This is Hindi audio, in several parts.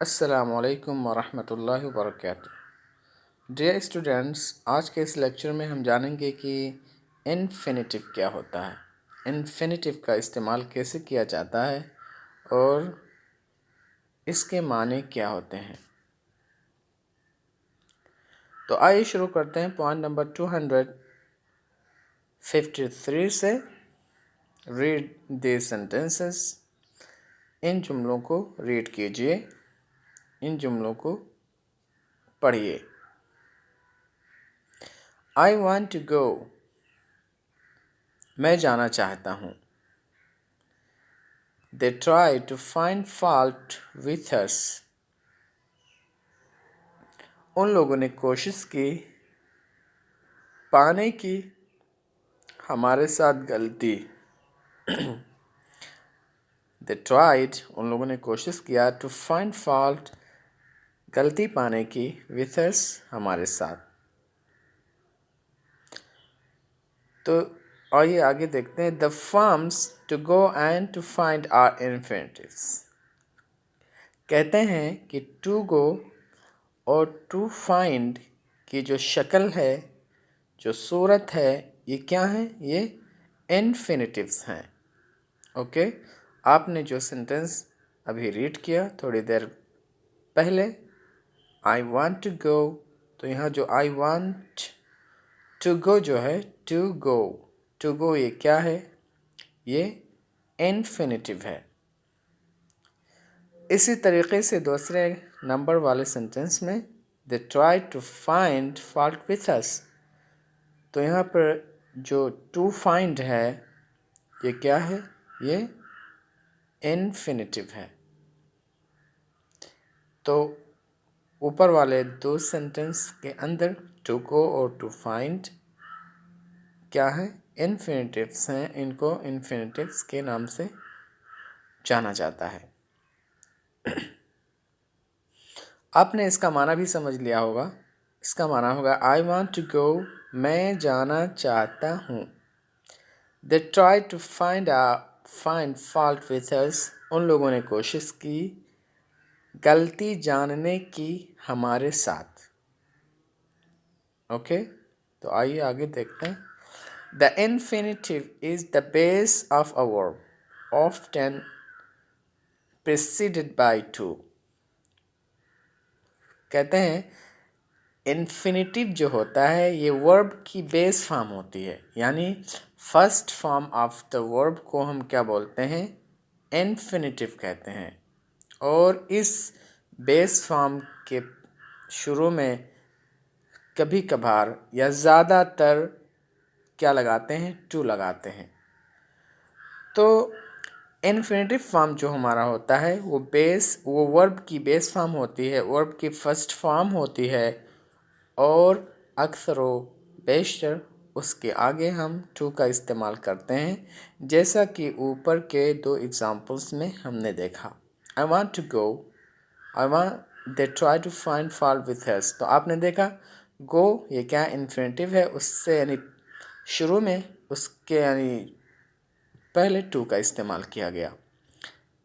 अस्सलामुअलैकुम वरहमतुल्लाहि वबरकातुहू। डियर स्टूडेंट्स, आज के इस लेक्चर में हम जानेंगे कि इन्फिनिटिव क्या होता है, इन्फिनिटिव का इस्तेमाल कैसे किया जाता है और इसके माने क्या होते हैं। तो आइए शुरू करते हैं पॉइंट नंबर 253 से। Read the sentences. इन जुमलों को रीड कीजिए, इन जुमलों को पढ़िए। आई वांट टू गो, मैं जाना चाहता हूँ। They try to find fault with us, उन लोगों ने कोशिश की पाने की हमारे साथ गलती। They tried, उन लोगों ने कोशिश किया to find fault, गलती पाने की with us, हमारे साथ। तो आइए आगे देखते हैं। The forms to go and to find are infinitives। कहते हैं कि to go और to find की जो शक्ल है, जो सूरत है, ये क्या है? ये इन्फिनिटिव्स हैं। ओके, आपने जो सेंटेंस अभी रीड किया थोड़ी देर पहले, आई वांट टू गो, तो यहाँ जो आई वांट टू गो जो है, टू गो ये क्या है? ये इन्फिनिटिव है। इसी तरीके से दूसरे नंबर वाले सेंटेंस में they try to find fault with us, तो यहाँ पर जो टू फाइंड है ये क्या है? ये इन्फिनिटिव है। तो ऊपर वाले दो सेंटेंस के अंदर टू गो और टू फाइंड क्या है? इन्फिनिटिव्स हैं। इनको इन्फिनिटिव्स के नाम से जाना जाता है। आपने इसका माना भी समझ लिया होगा। इसका माना होगा आई वांट टू गो, मैं जाना चाहता हूँ। They try to find fault with us, उन लोगों ने कोशिश की गलती जानने की हमारे साथ। ओके, तो आइए आगे देखते हैं। The infinitive is the base of a verb, often preceded by two. कहते हैं इन्फिनिटिव जो होता है ये वर्ब की बेस फॉर्म होती है, यानी first form of the verb को हम क्या बोलते हैं? इन्फिनिटिव कहते हैं। और इस बेस फॉर्म के शुरू में कभी कभार या ज़्यादातर क्या लगाते हैं? टू लगाते हैं। तो इन्फिनिटिव फॉर्म जो हमारा होता है वो वर्ब की बेस फॉर्म होती है, वर्ब की फर्स्ट फॉर्म होती है, और अक्सर व बेशतर उसके आगे हम टू का इस्तेमाल करते हैं, जैसा कि ऊपर के दो एग्जाम्पल्स में हमने देखा। I want to go, I want they try to find fault with us. तो आपने देखा गो ये क्या इन्फिनिटिव है, उससे यानी शुरू में उसके यानी पहले टू का इस्तेमाल किया गया।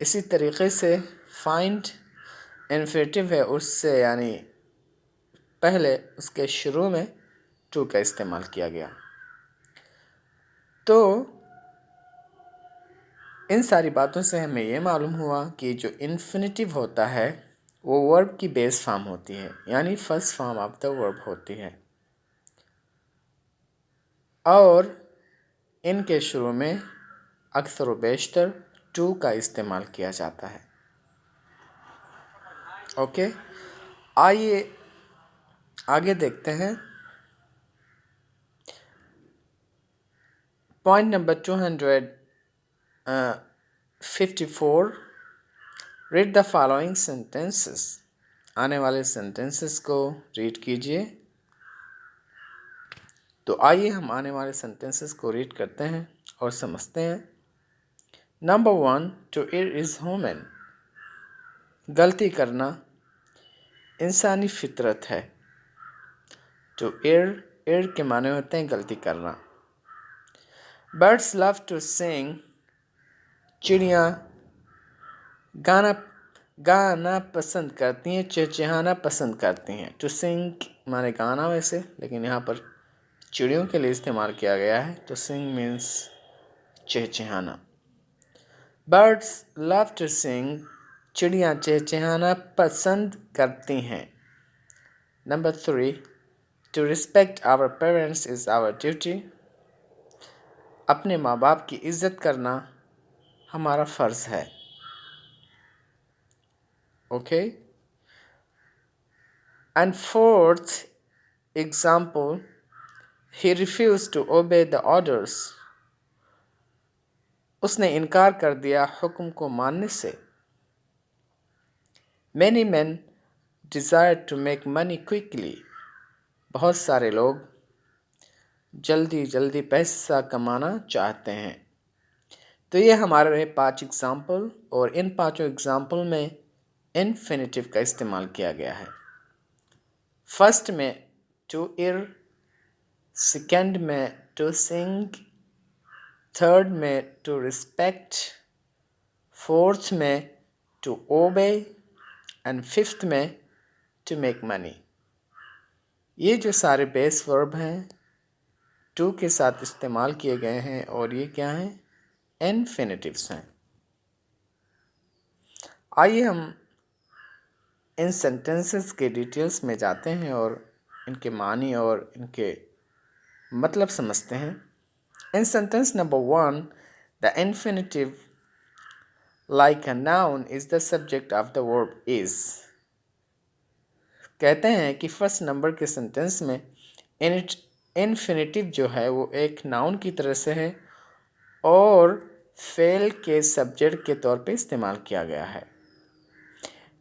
इसी तरीके से फाइंड इन्फिनिटिव है, उससे यानी पहले उसके शुरू में टू का इस्तेमाल किया गया। तो इन सारी बातों से हमें ये मालूम हुआ कि जो इन्फिनिटिव होता है वो वर्ब की बेस फॉर्म होती है, यानी first form of the verb होती है, और इनके शुरू में अक्सर व बेशतर टू का इस्तेमाल किया जाता है। ओके, आइए आगे देखते हैं। Point number 254, read the following sentences. आने वाले सेंटेंसेस को रीड कीजिए। तो आइए हम आने वाले सेंटेंसेस को रीड करते हैं और समझते हैं। Number 1, to err is human, गलती करना इंसानी फितरत है। टू एयर के माने होते हैं गलती करना। बर्ड्स लव टू सिंग, चिड़िया गाना पसंद करती हैं, चहचहाना पसंद करती हैं। टू सिंग माने गाना वैसे, लेकिन यहाँ पर चिड़ियों के लिए इस्तेमाल किया गया है। टू सिंग मीन्स चहचहाना। बर्ड्स लव टू सिंग, चिड़ियाँ चहचहाना पसंद करती हैं। Number 3, to respect our parents is our duty, अपने माँ बाप की इज़्ज़त करना हमारा फ़र्ज़ है। Okay. And fourth example, he refuse to obey the orders, उसने इनकार कर दिया हुक्म को मानने से। Many man desire to make money quickly, बहुत सारे लोग जल्दी जल्दी पैसा कमाना चाहते हैं। तो ये हमारे रहे 5 एग्जाम्पल, और इन 5 एग्जाम्पल में इन्फिनिटिव का इस्तेमाल किया गया है। फर्स्ट में टू इर, सेकंड में टू सिंग, थर्ड में टू रिस्पेक्ट, फोर्थ में टू ओबे एंड फिफ्थ में टू मेक मनी। ये जो सारे बेस वर्ब हैं टू के साथ इस्तेमाल किए गए हैं, और ये क्या हैं? इन्फिनिटिव्स हैं। आइए हम इन सेंटेंसेस के डिटेल्स में जाते हैं और इनके मानी और इनके मतलब समझते हैं। In sentence number 1, the infinitive like a noun is the subject of the verb is। कहते हैं कि फर्स्ट नंबर के सेंटेंस में इन्फिनिटिव जो है वो एक नाउन की तरह से है और फेल के सब्जेक्ट के तौर पे इस्तेमाल किया गया है।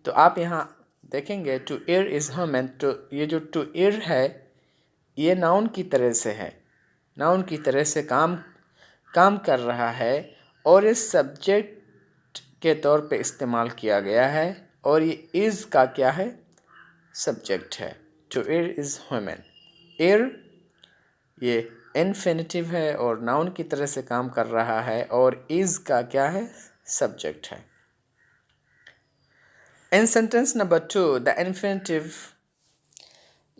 तो आप यहाँ देखेंगे टू ईयर इज़ ह्यूमन, तो ये जो टू ईयर है ये नाउन की तरह से है, नाउन की तरह से काम कर रहा है, और इस सब्जेक्ट के तौर पे इस्तेमाल किया गया है, और ये इज़ का क्या है? सब्जेक्ट है। Two year is human, year ये इन्फिनिटिव है और नाउन की तरह से काम कर रहा है, और इज़ का क्या है? सब्जेक्ट है। In sentence number 2, the infinitive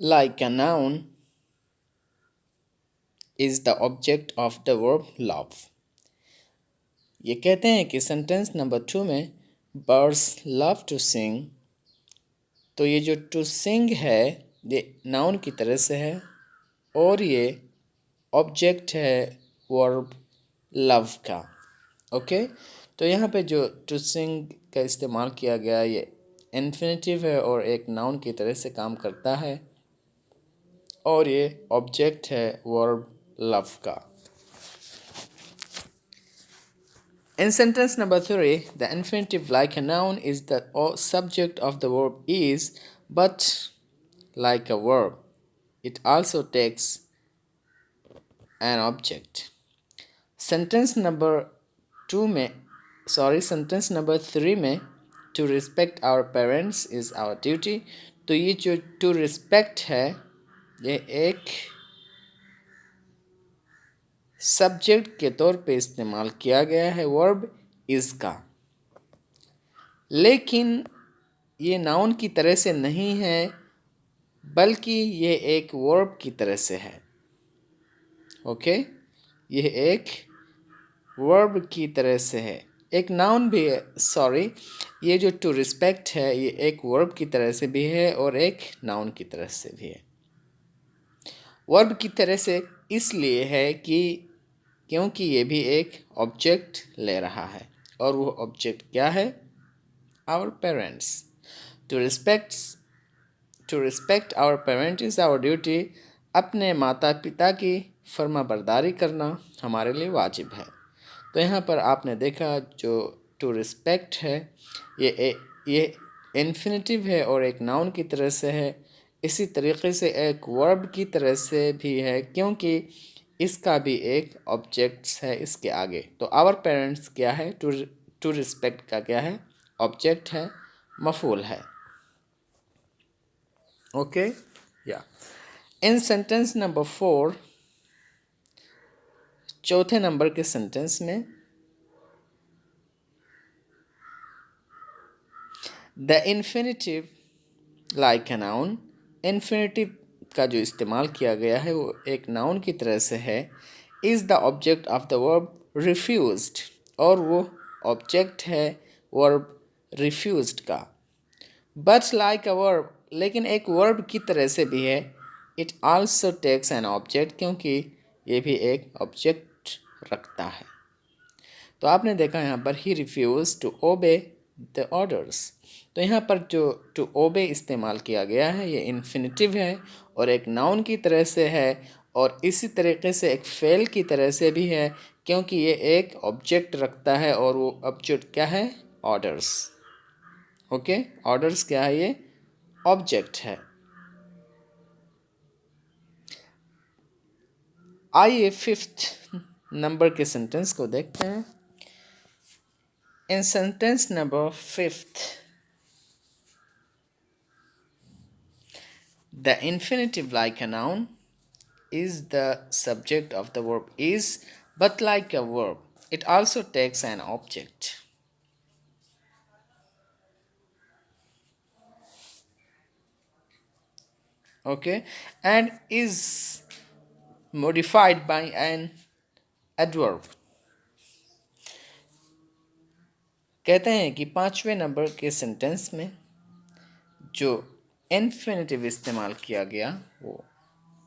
like a noun is the object of the verb love। ये कहते हैं कि सेंटेंस नंबर 2 में बर्ड्स लव टू सिंग, तो ये जो टू सिंग है ये नाउन की तरह से है, और ये ऑब्जेक्ट है वर्ब लव का। ओके, तो यहाँ पे जो टू सिंग का इस्तेमाल किया गया ये इन्फिनिटिव है और एक नाउन की तरह से काम करता है, और ये ऑब्जेक्ट है वर्ब लव का। In sentence number 3, the infinitive like a noun is the subject of the verb is, but like a verb, it also takes an object। Sentence number 2 में sentence number 3 में to respect our parents is our duty, तो ये जो to respect है ये एक सब्जेक्ट के तौर पे इस्तेमाल किया गया है वर्ब इज़ का, लेकिन ये नाउन की तरह से नहीं है बल्कि ये एक वर्ब की तरह से है। ओके, ये एक वर्ब की तरह से है, एक नाउन भी है। सॉरी, ये जो टू रिस्पेक्ट है ये एक वर्ब की तरह से भी है और एक नाउन की तरह से भी है। वर्ब की तरह से इसलिए है क्योंकि ये भी एक ऑब्जेक्ट ले रहा है, और वो ऑब्जेक्ट क्या है? Our parents. To respect our parent is our duty, अपने माता पिता की फर्माबरदारी करना हमारे लिए वाजिब है। तो यहाँ पर आपने देखा जो टू रिस्पेक्ट है ये इन्फिनिटिव है और एक नाउन की तरह से है, इसी तरीके से एक वर्ब की तरह से भी है क्योंकि इसका भी एक ऑब्जेक्ट्स है इसके आगे। तो आवर पेरेंट्स क्या है? टू रिस्पेक्ट का क्या है? ऑब्जेक्ट है, मफूल है। ओके, या इन सेंटेंस नंबर 4, चौथे नंबर के सेंटेंस में the infinitive like a noun, infinitive का जो इस्तेमाल किया गया है वो एक नाउन की तरह से है। Is the object of the verb refused, और वो ऑब्जेक्ट है वर्ब रिफ्यूज्ड का। बट लाइक अ वर्ब, लेकिन एक वर्ब की तरह से भी है। It also takes an object, क्योंकि ये भी एक ऑब्जेक्ट रखता है। तो आपने देखा यहाँ पर ही refuse to obey the orders. तो यहाँ पर जो टू ओबे इस्तेमाल किया गया है ये इन्फिनिटिव है और एक नाउन की तरह से है, और इसी तरीके से एक फेल की तरह से भी है, क्योंकि ये एक ऑब्जेक्ट रखता है और वो ऑब्जेक्ट क्या है? ऑर्डर्स। ओके, ऑर्डर्स क्या है? ये ऑब्जेक्ट है। आइए फिफ्थ नंबर के सेंटेंस को देखते हैं। In sentence number fifth, the infinitive like a noun is the subject of the verb is, but like a verb, it also takes an object. Okay, and is modified by an adverb. कहते हैं कि पांचवें नंबर के सेंटेंस में जो इन्फिनेटिव इस्तेमाल किया गया वो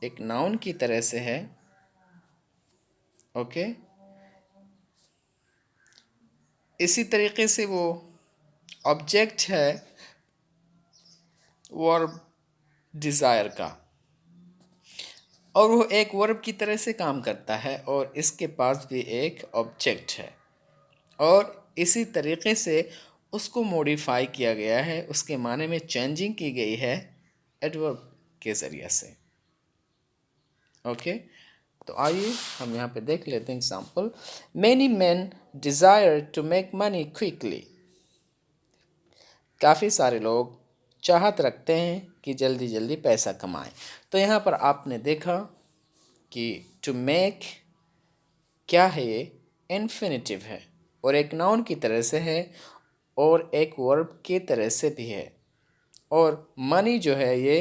एक नाउन की तरह से है। ओके, इसी तरीके से वो ऑब्जेक्ट है वर्ब डिज़ायर का, और वो एक वर्ब की तरह से काम करता है, और इसके पास भी एक ऑब्जेक्ट है, और इसी तरीके से उसको मॉडिफाई किया गया है, उसके माने में चेंजिंग की गई है एडवर्ब के ज़रिए से। ओके, तो आइए हम यहाँ पे देख लेते हैं example. Many man desire to make money quickly. काफ़ी सारे लोग चाहत रखते हैं कि जल्दी जल्दी पैसा कमाएं। तो यहाँ पर आपने देखा कि टू मेक क्या है? ये इन्फिनिटिव है और एक नाउन की तरह से है और एक वर्ब की तरह से भी है, और मनी जो है ये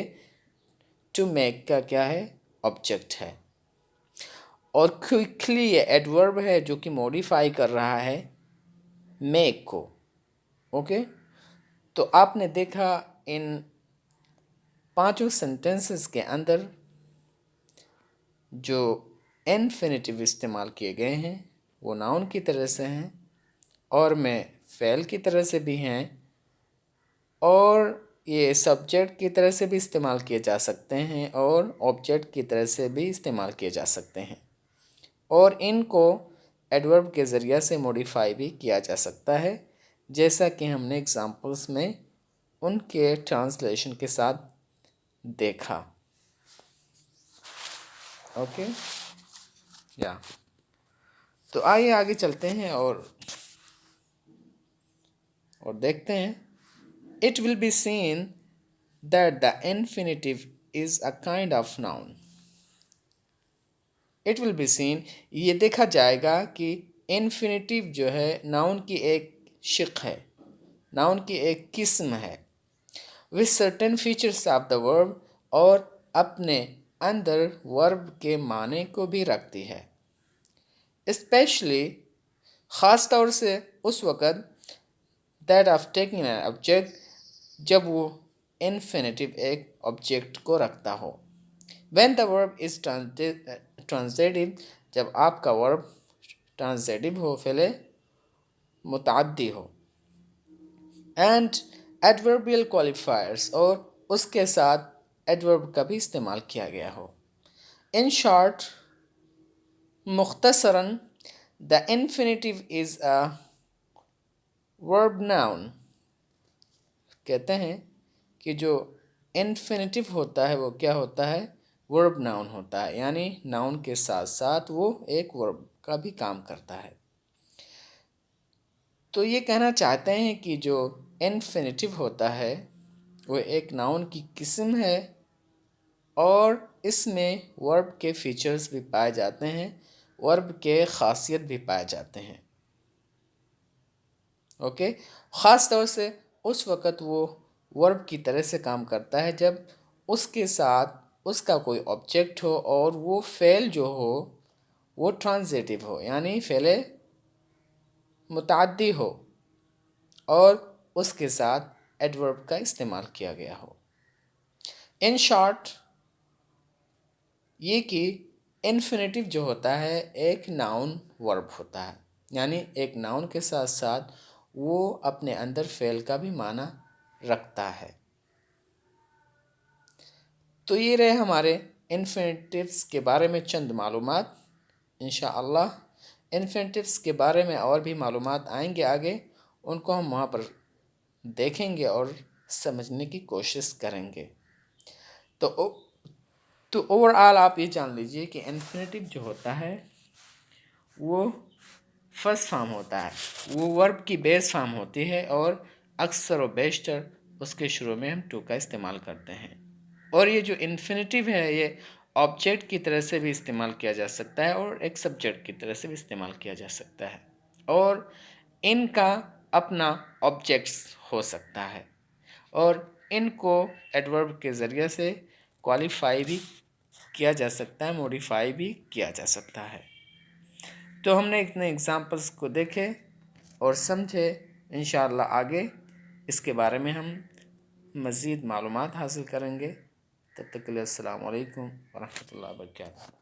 टू मेक का क्या है? ऑब्जेक्ट है, और क्विकली ये एडवर्ब है जो कि मॉडिफाई कर रहा है मेक को। ओके, तो आपने देखा इन पांचों सेंटेंसेस के अंदर जो इन्फिनिटिव इस्तेमाल किए गए हैं वो नाउन की तरह से हैं, और में फेल की तरह से भी हैं, और ये सब्जेक्ट की तरह से भी इस्तेमाल किए जा सकते हैं, और ऑब्जेक्ट की तरह से भी इस्तेमाल किए जा सकते हैं, और इनको एडवर्ब के ज़रिए से मॉडिफाई भी किया जा सकता है, जैसा कि हमने एग्जांपल्स में उनके ट्रांसलेशन के साथ देखा। ओके, या तो आइए आगे चलते हैं और देखते हैं। It will be seen that the infinitive is a kind of noun. It will be seen, ये देखा जाएगा कि इन्फिनिटिव जो है नाउन की एक शिक है, नाउन की एक किस्म है, with certain features of the verb, और अपने अंदर वर्ब के माने को भी रखती है। स्पेशली ख़ास तौर से उस वक़्त that of taking an object, जब वो इन्फिनिटिव एक ऑब्जेक्ट को रखता हो। When the verb is transitive, जब आपका वर्ब ट्रांजिटिव हो, फेले मुतअद्दी हो। एंड एडवर्बियल क्वालिफायर्स, और उसके साथ एडवर्ब का भी इस्तेमाल किया गया हो। इन शॉर्ट, मुख्तसरन, the infinitive is a verb noun. कहते हैं कि जो इन्फिनिटिव होता है वो क्या होता है? वर्ब नाउन होता है, यानी नाउन के साथ साथ वो एक वर्ब का भी काम करता है। तो ये कहना चाहते हैं कि जो इन्फिनिटिव होता है वो एक नाउन की किस्म है, और इसमें वर्ब के फीचर्स भी पाए जाते हैं, वर्ब के ख़ासियत भी पाए जाते हैं। ओके, ख़ास तौर से उस वक़्त वो वर्ब की तरह से काम करता है जब उसके साथ उसका कोई ऑब्जेक्ट हो और वो फ़ेल जो हो वो ट्रांज़िटिव हो, यानी फ़ेल मुतअद्दी हो और उसके साथ एडवर्ब का इस्तेमाल किया गया हो। इन शॉर्ट ये कि इन्फिनेटिव जो होता है एक नाउन वर्ब होता है, यानी एक नाउन के साथ साथ वो अपने अंदर फ़ेल का भी माना रखता है। तो ये रहे हमारे इन्फिनेटिव्स के बारे में चंद मालूमात। इंशाअल्लाह इन्फिनेटिव्स के बारे में और भी मालूमात आएंगे आगे, उनको हम वहाँ पर देखेंगे और समझने की कोशिश करेंगे। तो ओवरऑल आप ये जान लीजिए कि इन्फिनेटिव जो होता है वो फर्स्ट फॉर्म होता है, वो वर्ब की बेस फॉर्म होती है और अक्सर व बेशतर उसके शुरू में हम टू का इस्तेमाल करते हैं। और ये जो इन्फिनेटिव है ये ऑब्जेक्ट की तरह से भी इस्तेमाल किया जा सकता है और एक सब्जेक्ट की तरह से भी इस्तेमाल किया जा सकता है, और इनका अपना ऑब्जेक्ट्स हो सकता है और इनको एडवर्ब के ज़रिए से क्वालिफाई भी किया जा सकता है, मॉडिफाई भी किया जा सकता है। तो हमने इतने एग्ज़ाम्पल्स को देखे और समझे। इंशाअल्लाह आगे इसके बारे में हम मज़ीद मालूमात हासिल करेंगे। तब तक के लिए अस्सलामु अलैकुम व रहमतुल्लाहि व बरकातहू।